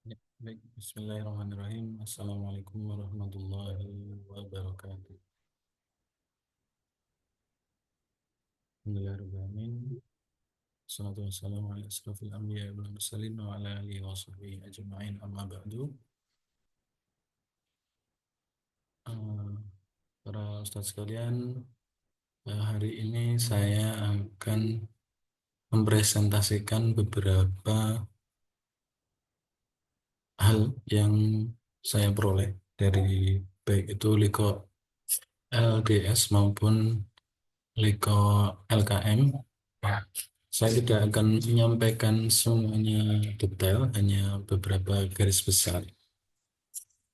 Ya, baik. Bismillahirrahmanirrahim. Assalamualaikum warahmatullahi wabarakatuh. Alhamdulillahirrahmanirrahim. Assalatu wassalamu ala asrafil anbiya wal mursalin wa ala alihi wa sahbihi ajma'in amma ba'du. Eh, para ustaz sekalian, hari ini saya akan mempresentasikan beberapa hal yang saya peroleh dari baik itu Liko LDS maupun Liko LKM. Saya tidak akan menyampaikan semuanya detail, hanya beberapa garis besar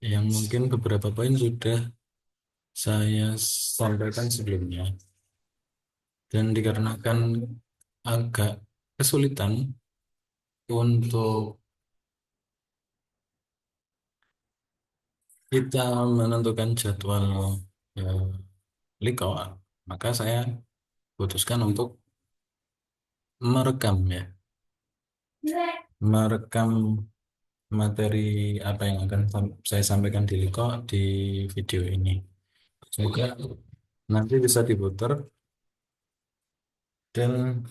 yang mungkin beberapa poin sudah saya sampaikan sebelumnya. Dan dikarenakan agak kesulitan untuk kita menentukan jadwal eh, Liko, maka saya putuskan untuk merekam ya, merekam materi apa yang akan saya sampaikan di Liko di video ini. Semoga nanti bisa diputar dan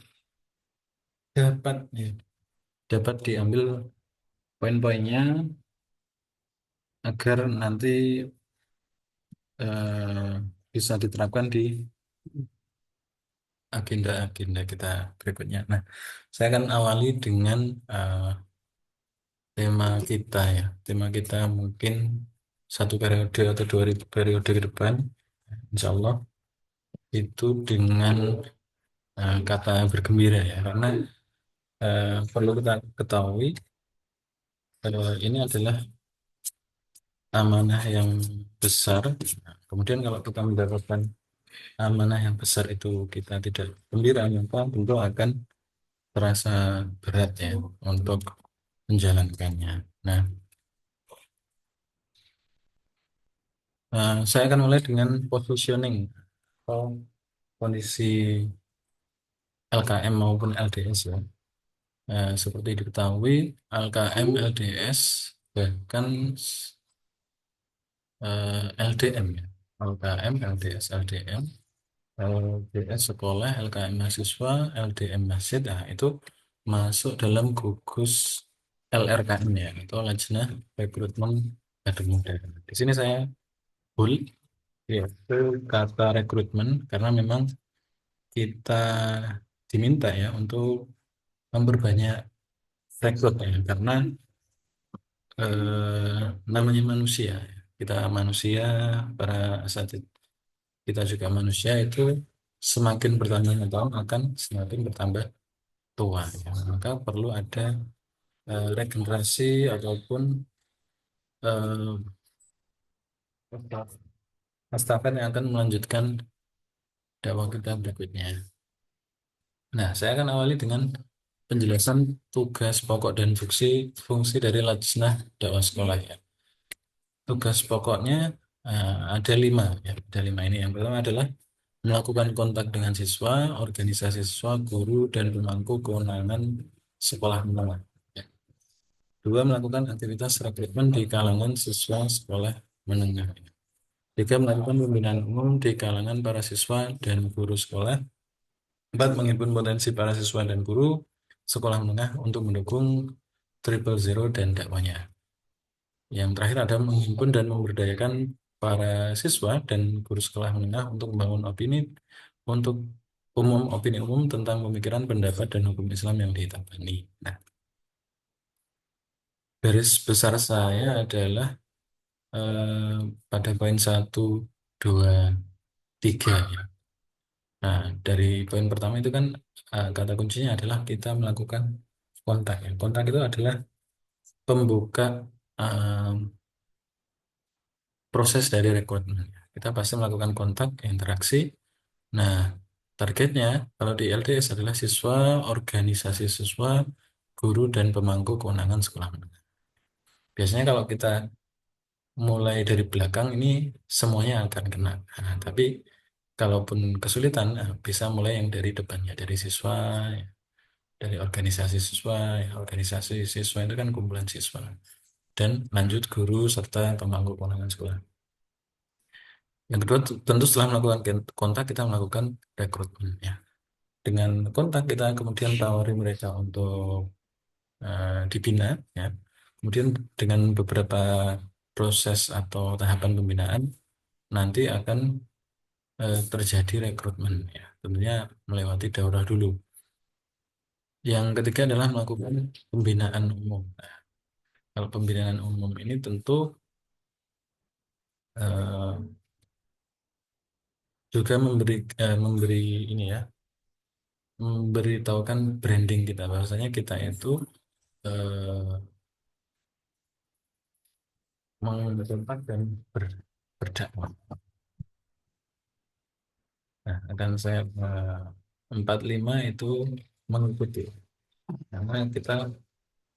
dapat ya, dapat diambil poin-poinnya agar nanti eh, bisa diterapkan di agenda-agenda kita berikutnya. Nah, saya akan awali dengan eh, tema kita ya. Tema kita mungkin satu periode atau dua periode ke depan, insya Allah itu dengan kata bergembira ya. Karena perlu kita ketahui ini adalah amanah yang besar. Nah, kemudian kalau kita mendapatkan amanah yang besar itu kita tidak gembira, maka tentu akan terasa berat ya untuk menjalankannya. Nah, saya akan mulai dengan positioning atau kondisi LKM maupun LDS ya. Seperti diketahui, LKM, LDS, bahkan LDM ya. LKM, LDS, LDM, LDS sekolah, LKM mahasiswa, LDM masjid, nah itu masuk dalam gugus LRKM ya, itu Lajnah Rekrutmen Kader Muda. Di sini saya full yaitu kata rekrutmen karena memang kita diminta ya untuk memperbanyak rekrut ya, karena namanya manusia, kita manusia, para asatid kita juga manusia itu semakin bertambahnya tahun akan semakin bertambah tua ya. Maka perlu ada regenerasi ataupun eh, estafet yang akan melanjutkan dakwah kita berikutnya. Nah, saya akan awali dengan penjelasan tugas pokok dan fungsi dari Lajnah dakwah sekolah ya. Tugas pokoknya ada lima ya, ada lima ini. Yang pertama adalah melakukan kontak dengan siswa, organisasi siswa, guru, dan pemangku kewenangan sekolah menengah. Ya. Dua, melakukan aktivitas rekrutmen di kalangan siswa sekolah menengah. Tiga, melakukan pembinaan umum di kalangan para siswa dan guru sekolah. Empat, menghimpun potensi para siswa dan guru sekolah menengah untuk mendukung Triple Zero dan dakwanya. Yang terakhir ada menghimpun dan memberdayakan para siswa dan guru sekolah menengah untuk membangun untuk opini umum tentang pemikiran, pendapat, dan hukum Islam yang ditabani. Nah, garis besar saya adalah eh, pada poin satu, dua, tiga ya. Nah, dari poin pertama itu kan kata kuncinya adalah kita melakukan kontak ya. Kontak itu adalah pembuka eh, proses dari rekrutmen. Kita pasti melakukan kontak, interaksi. Nah, targetnya kalau di LDS adalah siswa, organisasi siswa, guru, dan pemangku kewenangan sekolah menengah. Biasanya kalau kita mulai dari belakang ini semuanya akan kena. Nah, tapi kalaupun kesulitan, bisa mulai yang dari depannya, dari siswa, dari organisasi siswa. Ya, organisasi siswa itu kan kumpulan siswa. dan lanjut guru serta pemangku kewenangan sekolah. Yang kedua, tentu setelah melakukan kontak, kita melakukan rekrutmen ya. Dengan kontak kita kemudian tawari mereka untuk dibina ya. Kemudian dengan beberapa proses atau tahapan pembinaan nanti akan terjadi rekrutmen ya. Tentunya melewati daurah dulu. Yang ketiga adalah melakukan pembinaan umum. Nah, kalau pembinaan umum ini tentu eh, juga memberi ini ya, memberitahukan branding kita bahwasanya kita itu eh, mengontak dan berdakwah. Nah, akan saya 45 itu mengikuti karena kita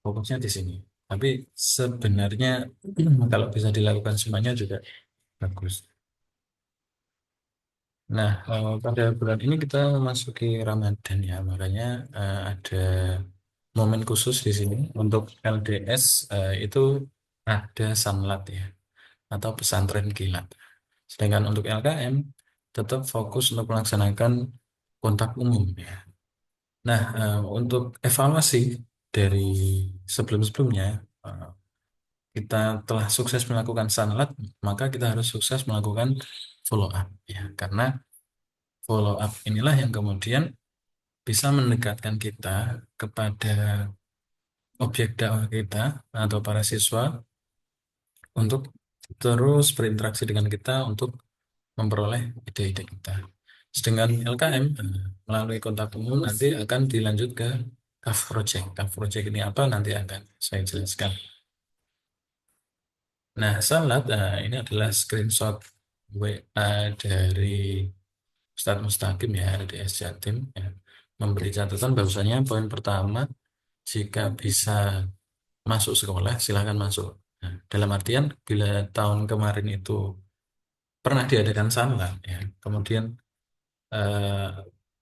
fokusnya di sini. Tapi sebenarnya kalau bisa dilakukan semuanya juga bagus. Nah, pada bulan ini kita memasuki Ramadan ya, makanya ada momen khusus di sini untuk LDS itu ada samlat ya atau pesantren kilat. Sedangkan untuk LKM tetap fokus untuk melaksanakan kontak umum ya. Nah, untuk evaluasi dari sebelum-sebelumnya eh, kita telah sukses melakukan sanlat, maka kita harus sukses melakukan follow up ya. Karena follow up inilah yang kemudian bisa mendekatkan kita kepada objek dakwah kita atau para siswa untuk terus berinteraksi dengan kita untuk memperoleh ide-ide kita. Sedangkan LKM melalui kontak umum nanti akan dilanjut ke CAF Project. CAF Project ini apa nanti akan saya jelaskan. Nah, salat ini adalah screenshot WA dari Ustadz Mustaqim ya, RDS Jatim ya, memberi catatan bahwasanya poin pertama jika bisa masuk sekolah silahkan masuk. Nah, dalam artian bila tahun kemarin itu pernah diadakan salat ya, kemudian eh,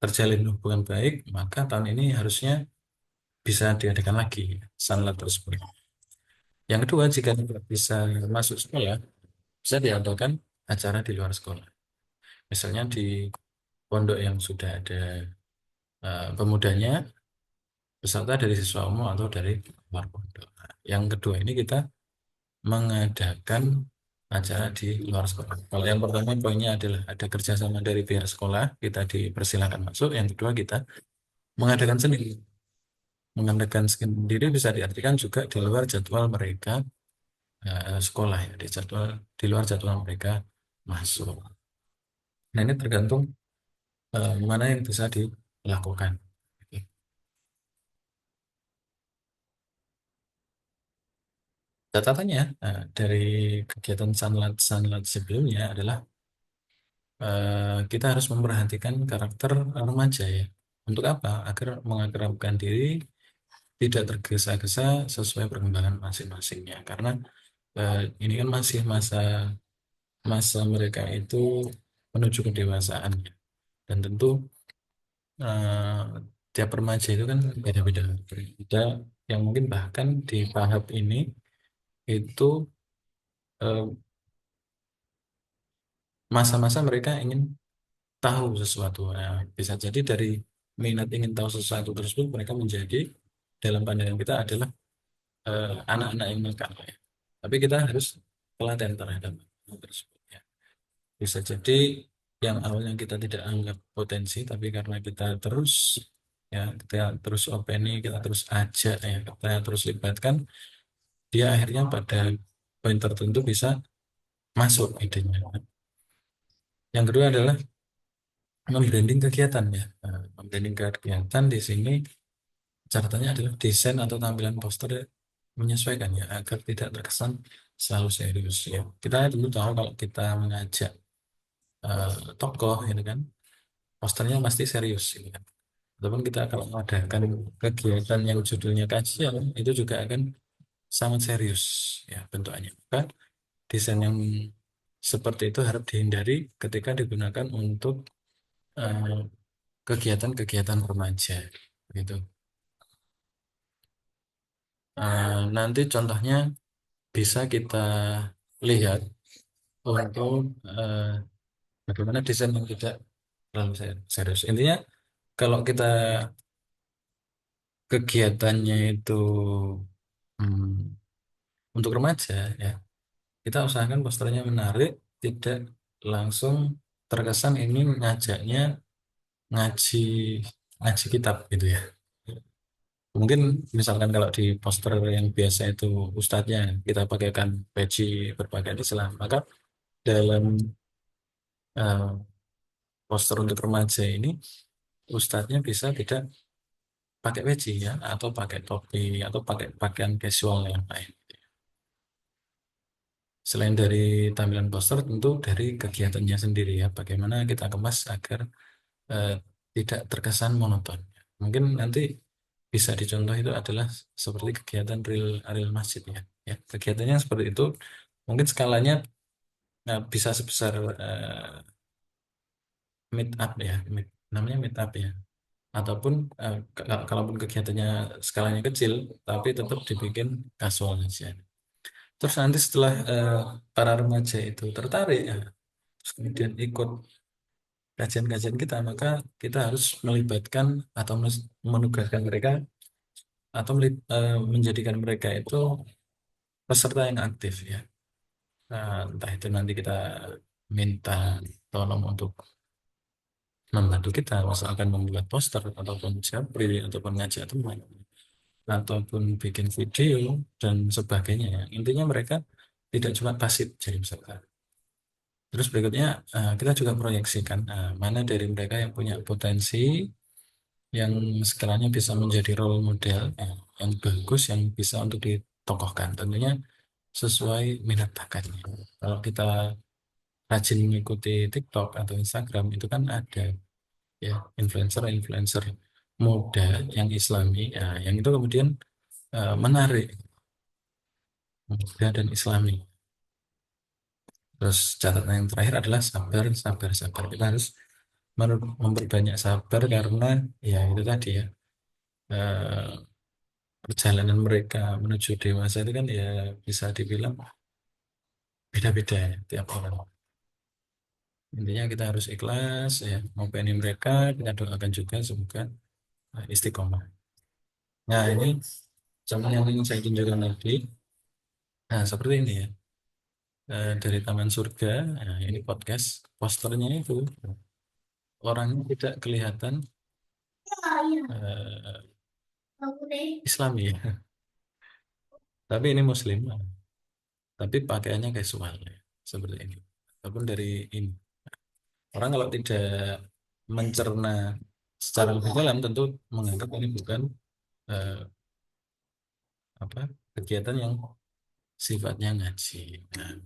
terjalin hubungan baik, maka tahun ini harusnya bisa diadakan lagi sanlat tersebut. Yang kedua, jika tidak bisa masuk sekolah, bisa diadakan acara di luar sekolah. Misalnya di pondok yang sudah ada pemudanya, peserta dari siswa umum atau dari luar pondok. Nah, yang kedua ini kita mengadakan acara di luar sekolah. Kalau yang pertama poinnya adalah ada kerjasama dari pihak sekolah, kita dipersilakan masuk. Yang kedua kita mengadakan sendiri. Mengadakan sendiri bisa diartikan juga di luar jadwal mereka sekolah ya, di luar jadwal mereka masuk. Nah ini tergantung mana yang bisa dilakukan. Oke. Catatannya dari kegiatan sanlat sebelumnya adalah kita harus memperhatikan karakter remaja ya. Untuk apa? Agar mengakrabkan diri, tidak tergesa-gesa sesuai perkembangan masing-masingnya. Karena ini kan masih masa masa mereka itu menuju kedewasaan ya. Dan tentu eh, tiap remaja itu kan beda-beda. Ada yang mungkin bahkan di tahap ini itu eh, masa-masa mereka ingin tahu sesuatu. Nah, bisa jadi dari minat ingin tahu sesuatu tersebut mereka menjadi dalam pandangan kita adalah anak-anak yang nakal ya. Tapi kita harus telaten terhadap hal tersebut ya. Bisa jadi yang awalnya kita tidak anggap potensi, tapi karena kita terus ya kita terus opening, kita terus ajak ya, kita terus libatkan, dia akhirnya pada poin tertentu bisa masuk idenya. Yang kedua adalah membranding kegiatan ya. Membranding kegiatan di sini catatannya adalah desain atau tampilan poster menyesuaikan ya agar tidak terkesan selalu serius ya. Kita dulu tahu kalau kita mengajak tokoh ini kan posternya pasti serius ini kan. Ataupun kita kalau mengadakan kegiatan yang judulnya kajian itu juga akan sangat serius ya bentuknya. Maka desain yang seperti itu harap dihindari ketika digunakan untuk eh, kegiatan-kegiatan remaja gitu. Nanti contohnya bisa kita lihat untuk bagaimana desain yang tidak terlalu serius. Intinya kalau kita kegiatannya itu hmm, untuk remaja ya, kita usahakan posternya menarik, tidak langsung terkesan ini ngajaknya ngaji ngaji kitab gitu ya. Mungkin misalkan kalau di poster yang biasa itu ustadznya kita pakaikan peci berpakaian Islam, maka dalam poster untuk remaja ini ustadznya bisa tidak pakai peci ya, atau pakai topi atau pakai pakaian casual yang lain. Selain dari tampilan poster, tentu dari kegiatannya sendiri ya, bagaimana kita kemas agar eh, tidak terkesan monoton. Mungkin nanti bisa dicontoh itu adalah seperti kegiatan real masjid ya. Ya, kegiatannya seperti itu. Mungkin skalanya bisa sebesar meet up ya, namanya meet up ya. Ataupun kalaupun kegiatannya skalanya kecil, tapi tetap dibikin kasual aja. Terus nanti setelah para remaja itu tertarik, ya, terus kemudian ikut kajian-kajian kita, maka kita harus melibatkan atau menugaskan mereka atau menjadikan mereka itu peserta yang aktif ya. Entah itu nanti kita minta tolong untuk membantu kita, misalkan membuat poster ataupun japri ataupun ngajak teman ataupun bikin video dan sebagainya. Intinya mereka tidak cuma pasif jadi misalkan. Terus berikutnya kita juga proyeksikan mana dari mereka yang punya potensi yang sekiranya bisa menjadi role model yang bagus yang bisa untuk ditokohkan. Tentunya sesuai minat bakatnya. Kalau kita rajin mengikuti TikTok atau Instagram itu kan ada ya influencer-influencer muda yang Islami, ya, yang itu kemudian menarik muda dan Islami. Terus catatan yang terakhir adalah sabar, sabar, sabar. Kita harus memperbanyak sabar karena ya itu tadi ya eh, perjalanan mereka menuju dewasa itu kan ya bisa dibilang beda-beda ya tiap orang. Intinya kita harus ikhlas ya, menghadapi mereka, kita doakan juga semoga istiqomah. Nah ini contoh yang ingin saya tunjukkan tadi, nah seperti ini ya, dari Taman Surga, nah, ini podcast, posternya itu orangnya tidak kelihatan eh, Islami ya, tapi ini Muslim, tapi pakaiannya casual ya, seperti ini. Ataupun dari ini, orang kalau tidak mencerna secara lebih dalam tentu menganggap ini bukan eh, apa kegiatan yang sifatnya ngaji. Nah,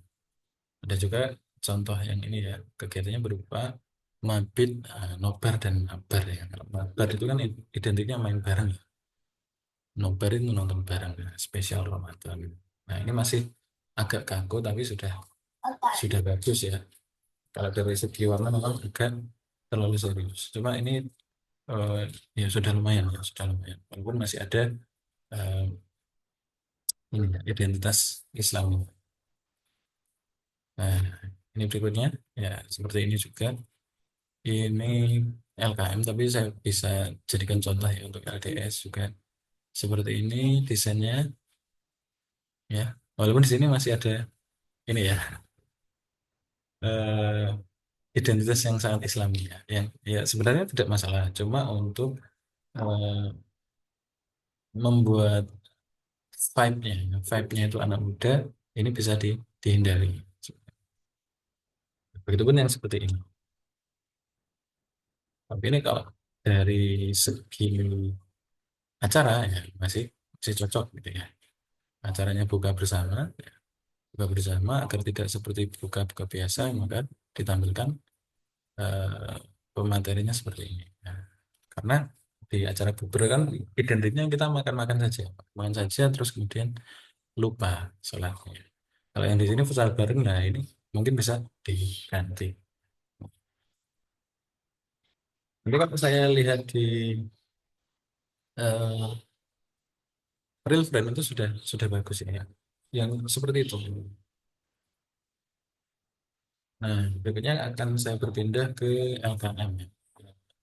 ada juga contoh yang ini ya, kegiatannya berupa mabit, nobar dan mabar ya. Kalau mabar itu kan identiknya main bareng ya. Nobar itu nonton bareng ya, spesial Ramadan. Nah, ini masih agak kaku tapi sudah bagus ya. Kalau dari segi warna memang agak terlalu serius. Cuma ini eh, ya sudah lumayan ya, sudah lumayan. Walaupun masih ada eh, ini ya, identitas Islam. Nah, ini berikutnya ya seperti ini juga. Ini LKM tapi saya bisa jadikan contoh ya untuk LDS juga seperti ini desainnya ya. Walaupun di sini masih ada ini ya eh, identitas yang sangat Islami ya. Yang ya sebenarnya tidak masalah. Cuma untuk eh, membuat vibe-nya itu anak muda ini bisa dihindari. Begitupun yang seperti ini. Tapi ini kalau dari segi acara ya masih cocok gitu ya. Acaranya buka bersama, buka bersama agar tidak seperti buka-buka biasa, maka ditampilkan eh, pematerinya seperti ini. Nah, karena di acara bubur kan identiknya kita makan-makan saja, makan saja terus kemudian lupa sholatnya. Kalau yang di sini futsal bareng, nah ini mungkin bisa diganti. Tapi kalau saya lihat di eh, real friend itu sudah bagus ini ya. yang seperti itu. Nah, berikutnya akan saya berpindah ke LKM.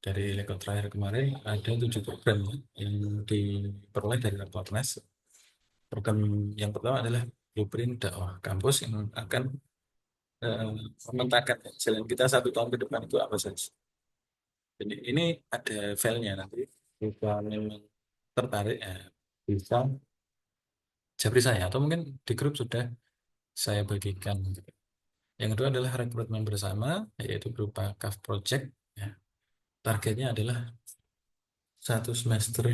Dari lekor terakhir kemarin ada 7 program ya, yang diperoleh dari Rakornas. Program yang pertama adalah Blueprint dakwah kampus yang akan eh, memetakan jalan kita 1 tahun ke depan itu apa saja. Jadi ini ada filenya nanti. Jika memang tertarik, ya, bisa japri saya atau mungkin di grup sudah saya bagikan. Yang kedua adalah rekrutmen bersama, yaitu berupa CAF Project. Ya. Targetnya adalah 1 semester,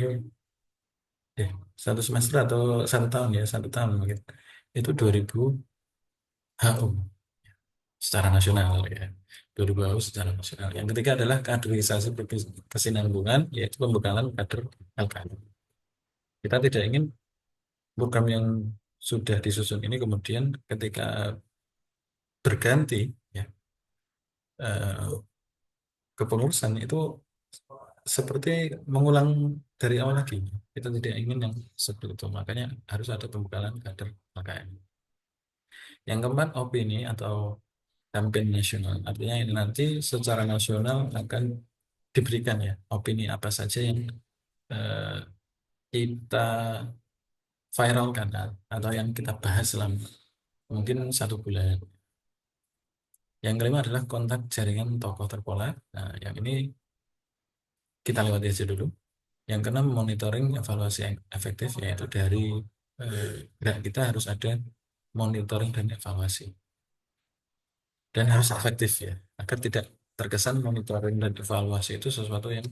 eh, 1 semester atau 1 tahun ya, 1 tahun mungkin. Itu 2000 HU secara nasional ya. 2000 HU secara nasional. Yang ketiga adalah kaderisasi berkesinambungan, yaitu pembekalan kader LKM. Kita tidak ingin program yang sudah disusun ini kemudian ketika berganti ya, kepengurusan itu seperti mengulang dari awal lagi. Kita tidak ingin yang seperti itu. Makanya harus ada pembekalan kader KKN. Yang keempat, opini atau campaign nasional. Artinya ini nanti secara nasional akan diberikan ya opini apa saja yang eh, kita viralkan atau yang kita bahas selama mungkin 1 bulan. Yang kelima adalah kontak jaringan tokoh terpola. Nah, yang ini kita lewati aja dulu. Yang keenam, monitoring evaluasi yang efektif, yaitu dari gerak kita harus ada monitoring dan evaluasi. Dan harus efektif ya, agar tidak terkesan monitoring dan evaluasi itu sesuatu yang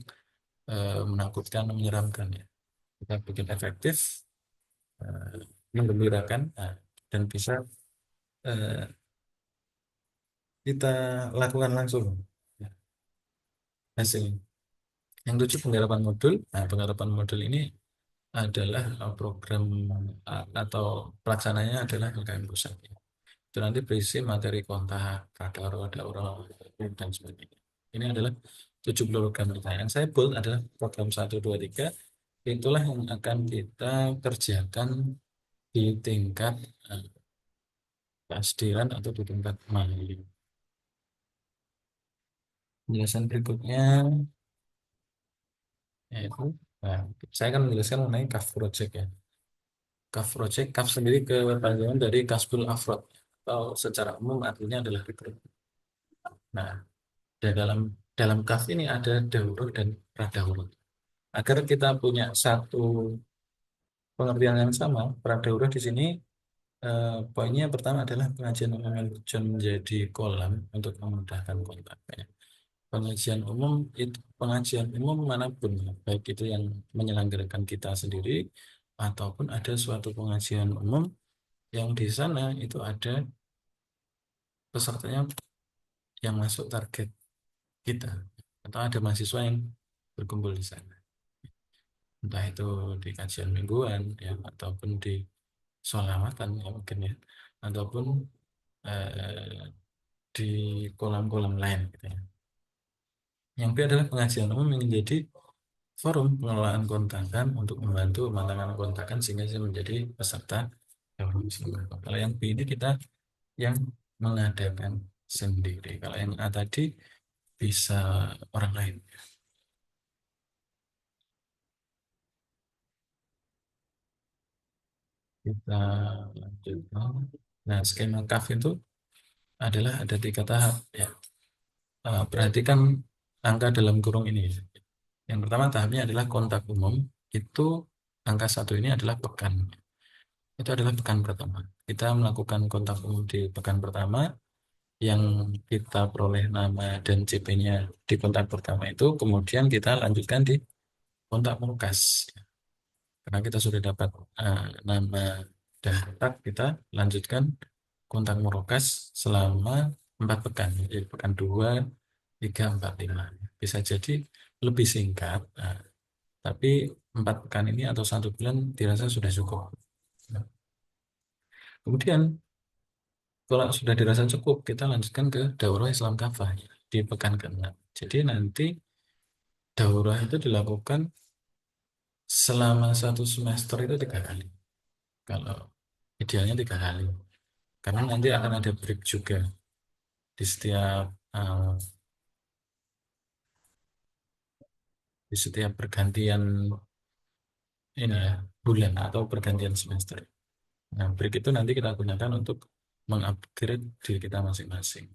menakutkan, menyeramkan ya. Kita bikin efektif, eh, menggembirakan, dan bisa eh, kita lakukan langsung ya, hasilnya. Yang tujuh, penggarapan modul. Nah, penggarapan modul ini adalah program atau pelaksananya adalah LKM pusat. Itu nanti berisi materi kontak, daurah, dan sebagainya. Ini adalah 70 program kita. Yang saya build adalah program 1, 2, 3. Itulah yang akan kita kerjakan di tingkat kasdiran atau di tingkat mahal. Penjelasan berikutnya yaitu, nah, saya akan menjelaskan mengenai CAF Project ya. CAF Project, CAF sendiri kepanjangan dari Kasbul Afrod atau secara umum artinya adalah rekrut. Nah, dalam dalam CAF ini ada daurah dan pradaurah. Agar kita punya satu pengertian yang sama, pradaurah di sini poinnya pertama adalah pengajian umum yang menjadi kolam untuk memudahkan kontak. Ya. Pengajian umum manapun, baik itu yang menyelenggarakan kita sendiri ataupun ada suatu pengajian umum yang di sana itu ada pesertanya yang masuk target kita atau ada mahasiswa yang berkumpul di sana. Entah itu di kajian mingguan ya ataupun di sholawatan ya mungkin ya ataupun eh, di kolam-kolam lain gitu ya. Yang kedua adalah pengajian umum yang menjadi forum pengelolaan kontakan untuk membantu pematangan kontakan sehingga saya menjadi peserta daurah muslimah. Kalau yang B ini kita yang mengadakan sendiri. Kalau yang A tadi bisa orang lain. Kita lanjutkan. Nah, skema CAF itu adalah ada 3 tahap ya. Perhatikan angka dalam kurung ini. Yang pertama tahapnya adalah kontak umum. Itu angka 1 ini adalah pekan. Itu adalah pekan pertama. Kita melakukan kontak umum di pekan pertama yang kita peroleh nama dan CP-nya di kontak pertama itu. Kemudian kita lanjutkan di kontak mukas. Karena kita sudah dapat nama dan kontak, kita lanjutkan kontak murokas selama 4 pekan. Jadi pekan 2, 3, 4, 5. Bisa jadi lebih singkat, tapi 4 pekan ini atau 1 bulan dirasa sudah cukup. Nah, kemudian kalau sudah dirasa cukup, kita lanjutkan ke daurah Islam Kafah di pekan ke-6. Jadi nanti daurah itu dilakukan selama 1 semester itu 3 kali. Kalau Idealnya 3 kali. Karena nanti akan ada break juga di setiap di setiap pergantian ini ya bulan atau pergantian semester. Nah, break itu nanti kita gunakan untuk mengupgrade diri kita masing-masing.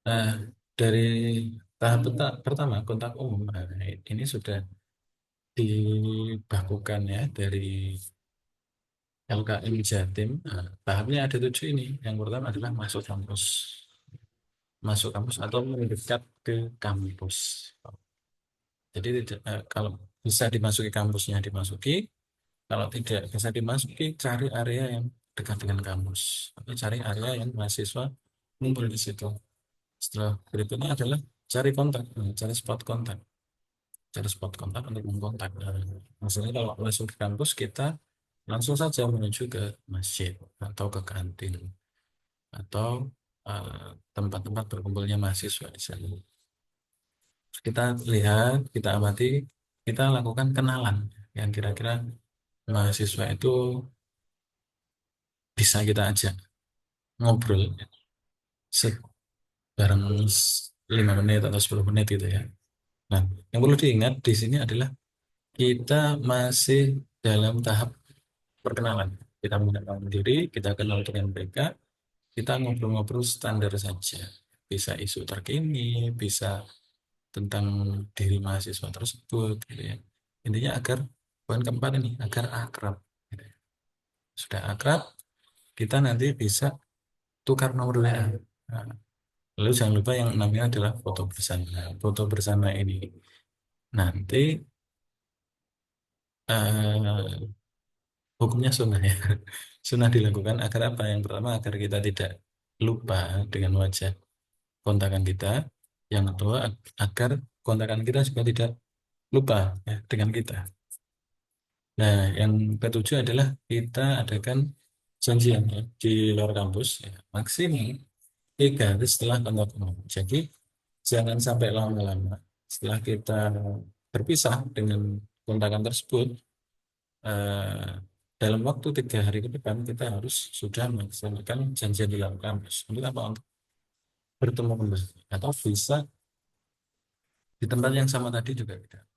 Nah, dari tahap pertama kontak umum, nah, ini sudah dibakukan ya dari LKM Jatim. Nah, tahapnya ada 7 ini. Yang pertama adalah masuk kampus atau mendekat ke kampus. Jadi kalau bisa dimasuki kampusnya dimasuki, kalau tidak bisa dimasuki, cari area yang dekat dengan kampus atau cari area yang mahasiswa ngumpul di situ. Setelah berikutnya adalah cari kontak, cari spot kontak, cari spot kontak untuk mengkontak. Misalnya kalau masuk ke kampus kita langsung saja menuju ke masjid atau ke kantin atau tempat-tempat berkumpulnya mahasiswa di sana. Kita lihat, kita amati, kita lakukan kenalan yang kira-kira mahasiswa itu bisa kita ajak ngobrol bareng 5 menit atau 10 menit gitu ya. Nah, yang perlu diingat di sini adalah kita masih dalam tahap perkenalan. Kita mengenalkan diri, kita kenal dengan mereka, kita ngobrol-ngobrol standar saja. Bisa isu terkini, bisa tentang diri mahasiswa tersebut, gitu ya. Intinya agar poin keempat ini, agar akrab. Gitu ya. Sudah akrab, kita nanti bisa tukar nomor WA. Nah, lalu jangan lupa yang namanya adalah foto bersama. Foto bersama ini nanti hukumnya sunnah ya. Sunnah dilakukan agar apa? Yang pertama agar kita tidak lupa dengan wajah kontakan kita. Yang kedua agar kontakan kita juga tidak lupa ya, dengan kita. Nah, yang ketujuh adalah kita adakan janjian ya, di luar kampus ya, maksimum 3 hari setelah kontak umum. Jadi jangan sampai lama-lama setelah kita berpisah dengan kontakan tersebut, eh, dalam waktu 3 hari ke depan kita harus sudah melaksanakan janjian di dalam kampus. Untuk apa? Untuk bertemu kembali atau bisa di tempat yang sama tadi juga tidak.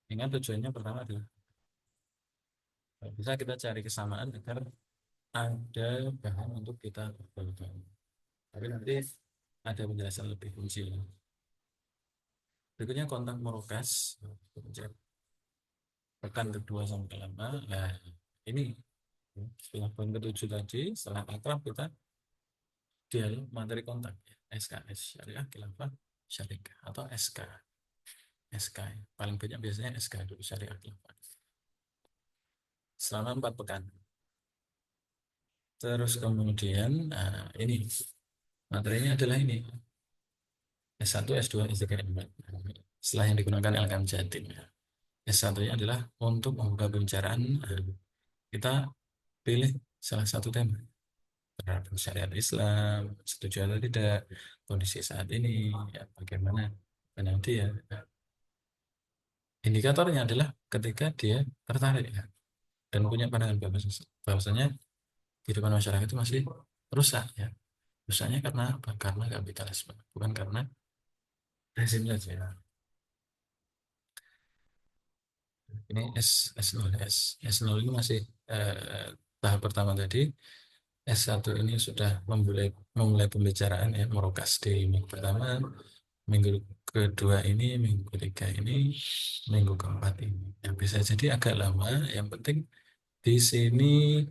Ingat tujuannya pertama adalah bisa kita cari kesamaan agar ada bahan untuk kita berbagi. Tapi nanti ada penjelasan lebih rinci. Berikutnya kontak merokas, pekan kedua sampai kelima. Nah, ini setelah poin ketujuh tadi, setelah akrab kita dialog materi kontak ya, SKS Syariah Khilafah Syariah atau SK. SK paling banyak biasanya SK dulu Syariah Khilafah selama 4 pekan. Terus kemudian ini materinya adalah ini S1, S2, S3, S4. Setelah yang digunakan LKM Jatim ya. S1-nya adalah untuk membuka pembicaraan, kita pilih salah satu tema terhadap syariat Islam, setuju atau tidak, kondisi saat ini, ya, bagaimana. Dan nanti ya, indikatornya adalah ketika dia tertarik ya, dan punya pandangan bahwasanya kehidupan masyarakat itu masih rusak ya. Rusaknya karena apa? Karena kapitalisme, bukan karena rezim saja. Ini S0, S0 ini masih tahap pertama tadi. S1 ini sudah memulai pembicaraan ya, merokas di minggu pertama, minggu kedua ini, minggu ketiga ini, minggu keempat ini. Yang bisa jadi agak lama, yang penting di sini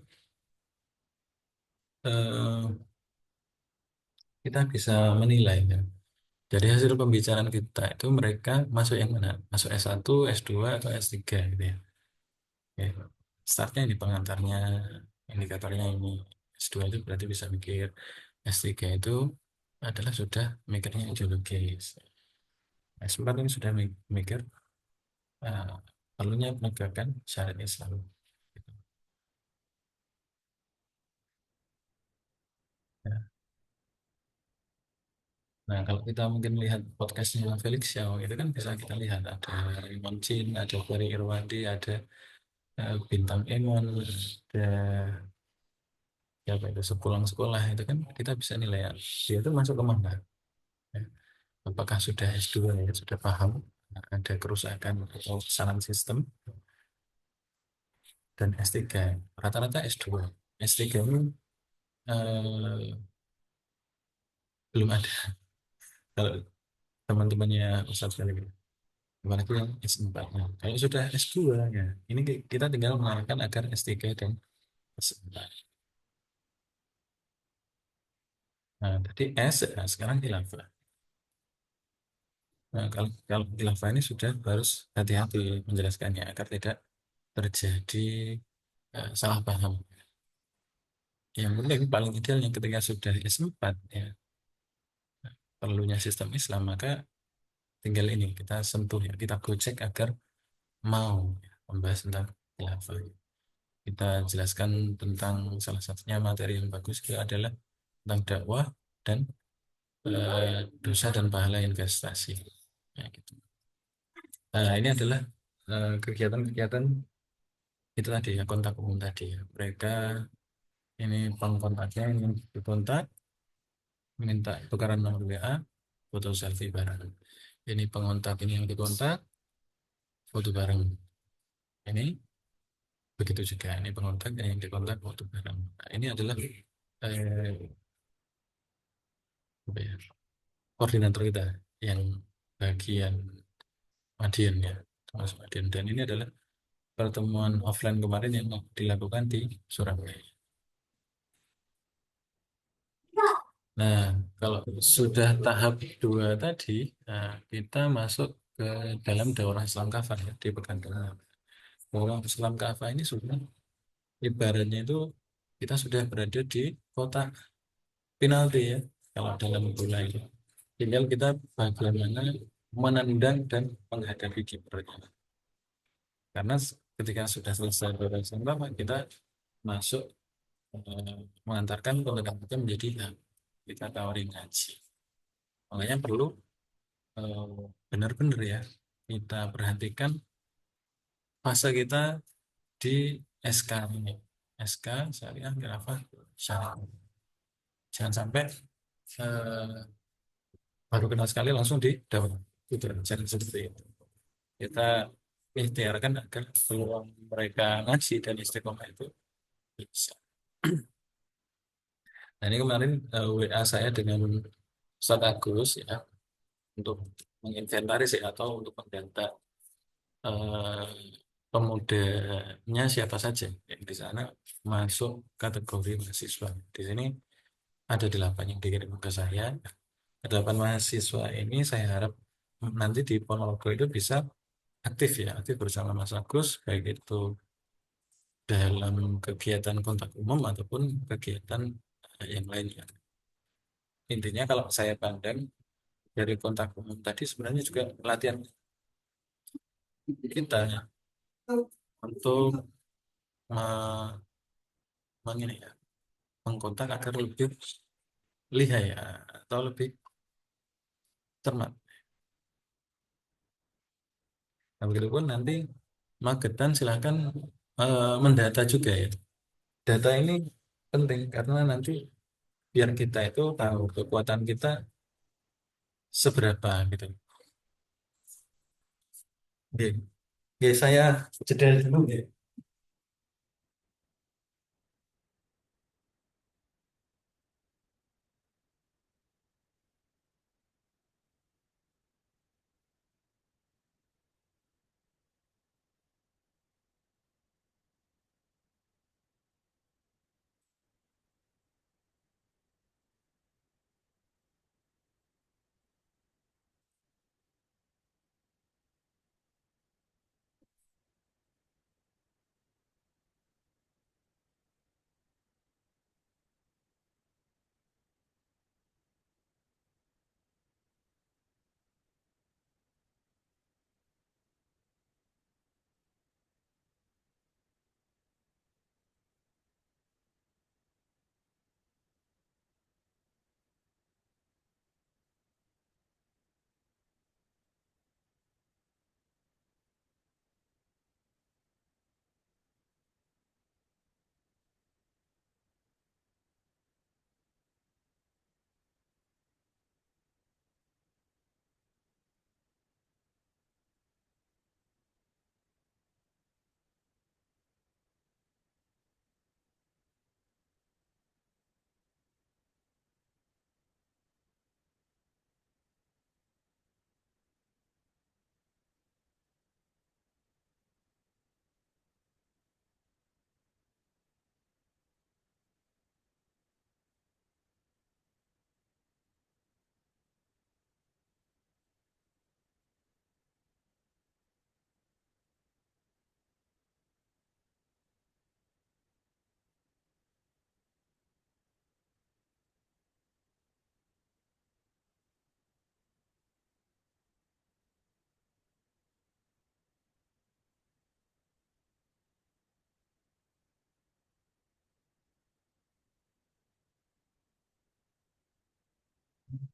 eh, kita bisa menilai ya. Dari hasil pembicaraan kita itu mereka masuk yang mana? Masuk S1, S2 atau S3 gitu ya. Oke. Startnya ini pengantarnya, indikatornya ini. S2 itu berarti bisa mikir. S3 itu adalah sudah mikirnya ideologis. S4 ini sudah mikir uh, perlunya penegakan syariat Islam. Gitu. Ya. Nah, kalau kita mungkin lihat podcastnya Felix Xiao, itu kan bisa kita lihat ada Raymond Chin, ada Ferry Irwandi, ada Bintang Emon, ada siapa itu sepulang sekolah itu kan kita bisa nilai ya, dia itu masuk ke mana. Ya. Apakah sudah S2 ya, sudah paham ada kerusakan atau kesalahan sistem, dan S3. Rata-rata S2. S3 ini eh, belum ada kalau teman-temannya Ustadz kali ini. Apalagi yang S4. Nah, kalau sudah S2 ya, ini kita tinggal mengarahkan agar S3 dan S4. Nah, tadi S, nah, sekarang khilafah. Nah, kalau khilafah ini sudah harus hati-hati menjelaskannya agar tidak terjadi salah paham. Yang penting paling idealnya ketika sudah S4 ya, perlunya sistem Islam, maka tinggal ini kita sentuh ya, kita gocek agar mau ya, membahas tentang khilafah. Kita jelaskan tentang salah satunya materi yang bagus itu adalah tentang dakwah dan dosa dan pahala investasi. Ya, gitu. Nah, ini adalah kegiatan-kegiatan itu tadi ya, kontak umum tadi ya. Mereka ini pengkontaknya yang dikontak, minta tukaran nomor WA, foto selfie bareng. Ini pengontak ini yang dikontak, foto bareng. Ini begitu juga, ini pengontak yang dikontak, foto bareng. Nah, ini adalah apa ya, koordinator kita yang bagian Madiun ya, Mas Madiun. Dan ini adalah pertemuan offline kemarin yang dilakukan di Surabaya. Nah, kalau sudah tahap dua tadi, nah, kita masuk ke dalam daurah Islam Kafah ya, di Pekanbaru. Daurah Islam Kafah ini sudah ibaratnya itu kita sudah berada di kotak penalti ya, kalau dalam bola itu. Tinggal kita bagaimana menendang dan menghadapi kipernya. Karena ketika sudah selesai daurah Islam Kafah, kita masuk mengantarkan kontak kita menjadi kita tawarin ngaji. Makanya perlu benar-benar ya kita perhatikan fase kita di SK ini. SK syariah khilafah syariah. Jangan sampai eh, baru kenal sekali langsung di daun. Itu jangan seperti itu. Kita ikhtiarkan agar peluang mereka ngaji dan istiqomah itu bisa. Nah, ini kemarin WA saya dengan Ustadz Agus ya untuk menginventaris ya atau untuk mendata eh, pemudanya siapa saja yang di sana masuk kategori mahasiswa. Di sini ada 8 yang dikirim ke saya. 8 mahasiswa ini saya harap nanti di Ponorogo itu bisa aktif ya, aktif bersama Mas Agus, baik itu dalam kegiatan kontak umum ataupun kegiatan yang lainnya. Intinya kalau saya pandang dari kontak umum tadi sebenarnya juga latihan kita ya, untuk me- mengini ya, mengkontak agar lebih lihai ya, atau lebih cermat. Nah, begitu pun nanti Magetan silahkan mendata juga ya. Data ini penting karena nanti biar kita itu tahu kekuatan kita seberapa gitu. Oke, oke, saya jeda dulu ya.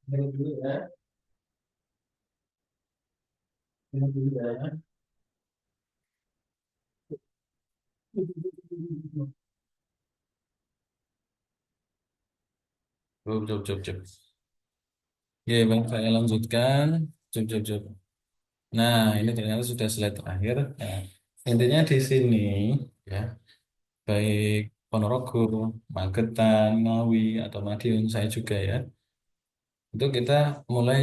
Lihat dulu ya, lihat dulu ya. Cukup, cukup, cukup, cukup. Oke, bang, saya lanjutkan. Cukup, cukup, cukup. Nah, ini ternyata sudah slide terakhir. Nah, intinya di sini, ya, baik Ponorogo, Magetan, Ngawi, atau Madiun, saya juga ya, itu kita mulai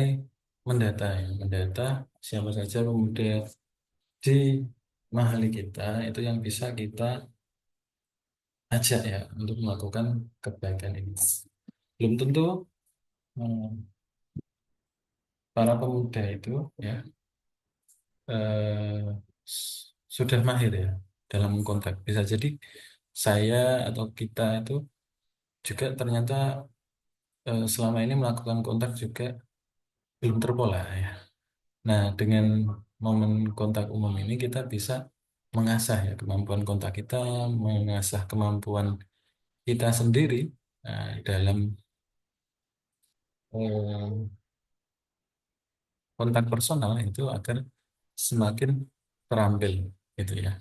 mendata, ya. Mendata siapa saja pemuda di Mahali kita, itu yang bisa kita ajak ya, untuk melakukan kebaikan ini. Belum tentu hmm, para pemuda itu ya eh, sudah mahir ya dalam kontak. Bisa jadi saya atau kita itu juga ternyata selama ini melakukan kontak juga belum terpola ya. Nah, dengan momen kontak umum ini kita bisa mengasah ya kemampuan kontak kita, mengasah kemampuan kita sendiri dalam eh, kontak personal itu agar semakin terampil gitu ya.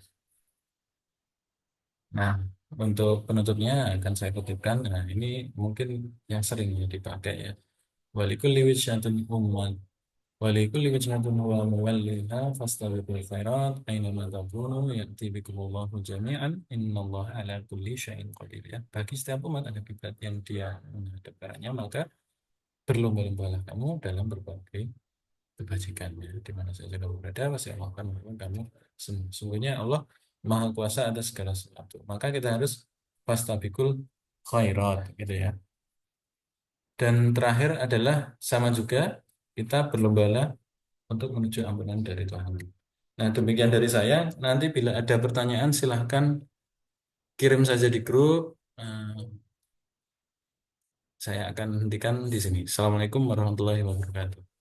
Nah, untuk penutupnya akan saya kutipkan. Nah, ini mungkin yang sering ya dipakai ya. Walikulli wijhatun ummat. Walikulli wijhatun huwa muwalliha fastabiqul khairat aynama takunu ya'ti bikumullahu jami'an innallaha ala kulli syai'in qadir ya. Bagi setiap umat ada kiblat yang dia menghadap ke arahnya, maka berlomba-lombalah kamu dalam berbagai kebajikannya di mana saja kamu berada pasti Allah akan menolong kamu semua. Sungguhnya Allah Maha Kuasa atas segala sesuatu. Maka kita harus fastabikul khairat gitu ya. Dan terakhir adalah sama juga kita berlomba untuk menuju ampunan dari Tuhan. Nah, demikian dari saya. Nanti bila ada pertanyaan silahkan kirim saja di grup. Saya akan hentikan di sini. Assalamualaikum warahmatullahi wabarakatuh.